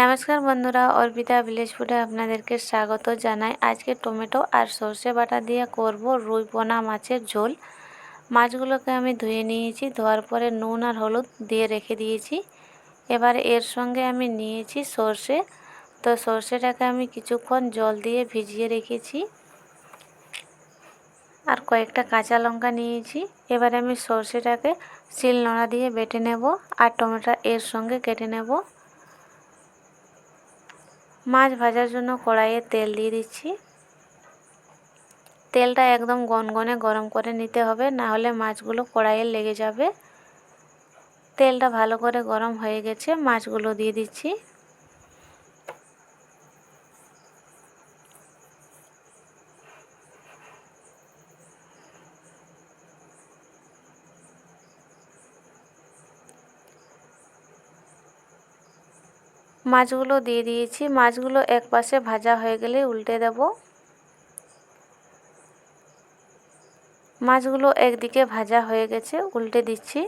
নমস্কার বন্ধুরা, অর্পিতা ভিলেজ ফুডে আপনাদেরকে স্বাগত জানাই। আজকে টমেটো আর সর্ষে বাটা দিয়ে করব রুই পোনা মাছের ঝোল। মাছগুলোকে আমি ধুয়ে নিয়েছি, ধোয়ার পরে নুন আর হলুদ দিয়ে রেখে দিয়েছি। এবার এর সঙ্গে আমি নিয়েছি সর্ষে। তো সর্ষেটাকে আমি কিছুক্ষণ জল দিয়ে ভিজিয়ে রেখেছি আর কয়েকটা কাঁচা লঙ্কা নিয়েছি। এবার আমি সর্ষেটাকে শিলনোড়া দিয়ে বেটে নেব আর টমেটো এর সঙ্গে কেটে নেব। মাছ ভাজার জন্য কড়াইয়ে তেল দিয়ে দিচ্ছি। তেলটা একদম গনগনে গরম করে নিতে হবে, না হলে মাছগুলো কড়াইয়ে লেগে যাবে। তেলটা ভালো করে গরম হয়ে গেছে, মাছগুলো দিয়ে দিচ্ছি। মাছগুলো দিয়ে দিয়েছি। মাছগুলো এক পাশে ভাজা হয়ে গেলে উল্টে দেব। মাছগুলো একদিকে ভাজা হয়ে গেছে, উল্টে দিচ্ছি।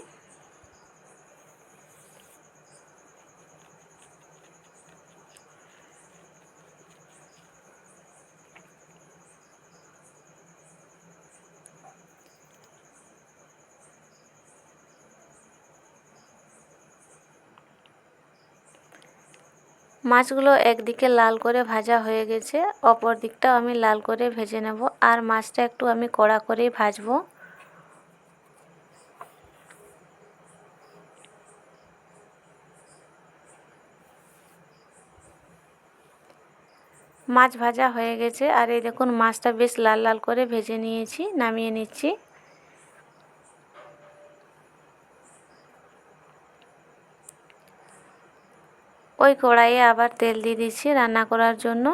মাছগুলো একদিকে লাল করে ভাজা হয়ে গেছে, অপর দিকটাও আমি লাল করে ভেজে নেব। আর মাছটা একটু আমি কড়া করেই ভাজবো। মাছ ভাজা হয়ে গেছে, আর এই দেখুন মাছটা বেশ লাল লাল করে ভেজে নিয়েছি, নামিয়ে নিচ্ছি। ওই কড়াইয়ে আবার তেল দিয়ে দিচ্ছি রান্না করার জন্য।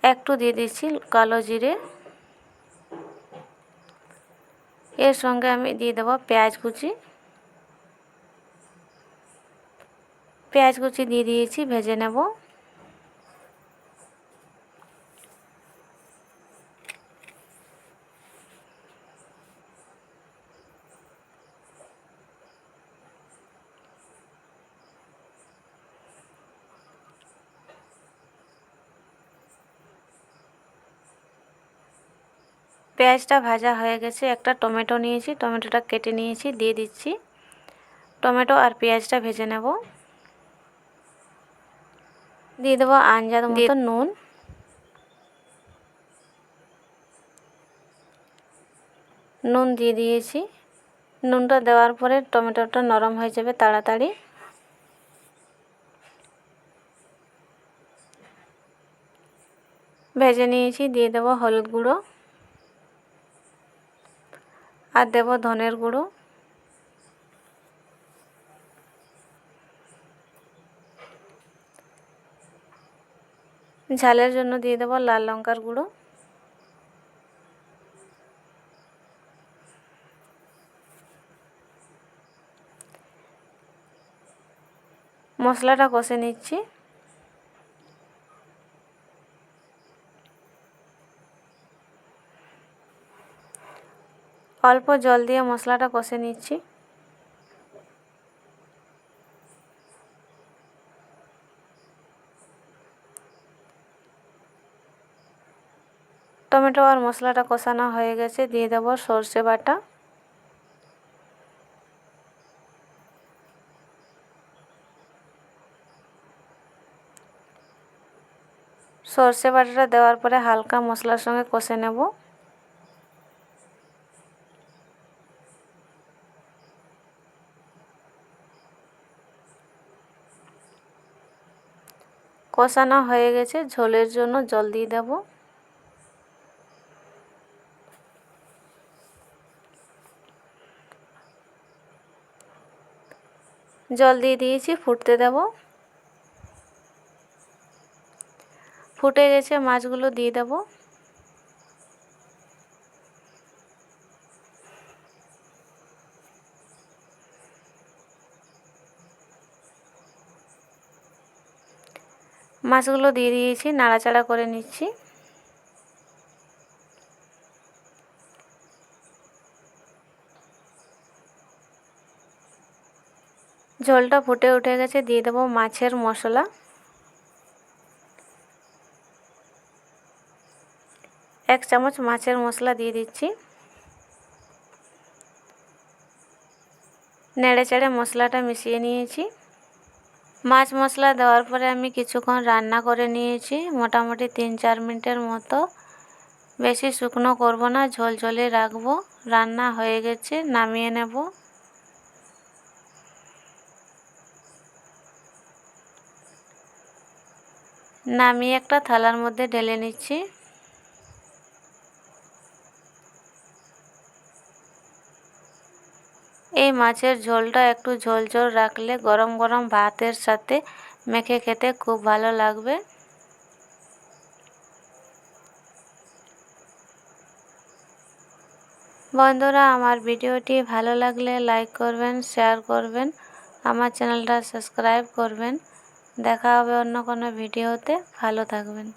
একটু দিয়ে দিচ্ছি কালো জিরে। এর সঙ্গে আমি দিয়ে দেবো পেঁয়াজ কুচি। পেঁয়াজ কুচি দিয়ে দিয়েছি, ভেজে নেব। পেঁয়াজটা ভাজা হয়ে গেছে, একটা টমেটো নিয়েছি, টমেটোটা কেটে নিয়েছি, দিয়ে দিচ্ছি। টমেটো আর পেঁয়াজটা ভেজে নেব। দিয়ে দেবো আন্দাজ মতো নুন। নুন দিয়ে দিয়েছি। নুনটা দেওয়ার পরে টমেটোটা নরম হয়ে যাবে তাড়াতাড়ি। ভেজে নিয়েছি, দিয়ে দেবো হলুদ গুঁড়ো আর দেবো ধনের গুঁড়ো। ঝালের জন্য দিয়ে দেবো লাল লঙ্কার গুঁড়ো। মশলাটা কষে নিচ্ছি। অল্প জল দিয়ে মশলাটা কষে নিচ্ছি। টমেটো আর মশলাটা কষানো হয়ে গেছে, দিয়ে দেবো সর্ষে বাটা। সর্ষে বাটাটা দেওয়ার পরে হালকা মশলার সঙ্গে কষে নেব। কষানো হয়ে গেছে, ঝোলের জন্য জল দিয়ে দেব। জল দিয়ে দিয়েছি, ফুটতে দেব। ফুটে গেছে, মাছগুলো দিয়ে দেব। মাছগুলো দিয়ে দিয়েছি, নাড়াচাড়া করে নিচ্ছি। ঝোলটা ফুটে উঠে গেছে, দিয়ে দেবো মাছের মশলা। 1 চামচ মাছের মশলা দিয়ে দিচ্ছি। নেড়ে চেড়ে মশলাটা মিশিয়ে নিয়েছি। মাছ মশলা দেওয়ার পরে আমি কিছুক্ষণ রান্না করে নিয়েছি, মোটামুটি 3-4 মিনিটের মতো। বেশি শুকনো করব না, ঝোলঝোলে রাখবো। রান্না হয়ে গেছে, নামিয়ে নেব। নামিয়ে একটা থালার মধ্যে ঢেলে নিচ্ছি। এই মাছের ঝোলটা একটু ঝোল ঝোল রাখলে গরম গরম ভাতের সাথে মেখে খেতে খুব ভালো লাগবে। বন্ধুরা, আমার ভিডিওটি ভালো লাগলে লাইক করবেন, শেয়ার করবেন, আমার চ্যানেলটা সাবস্ক্রাইব করবেন। দেখা হবে অন্য কোনো ভিডিওতে। ভালো থাকবেন।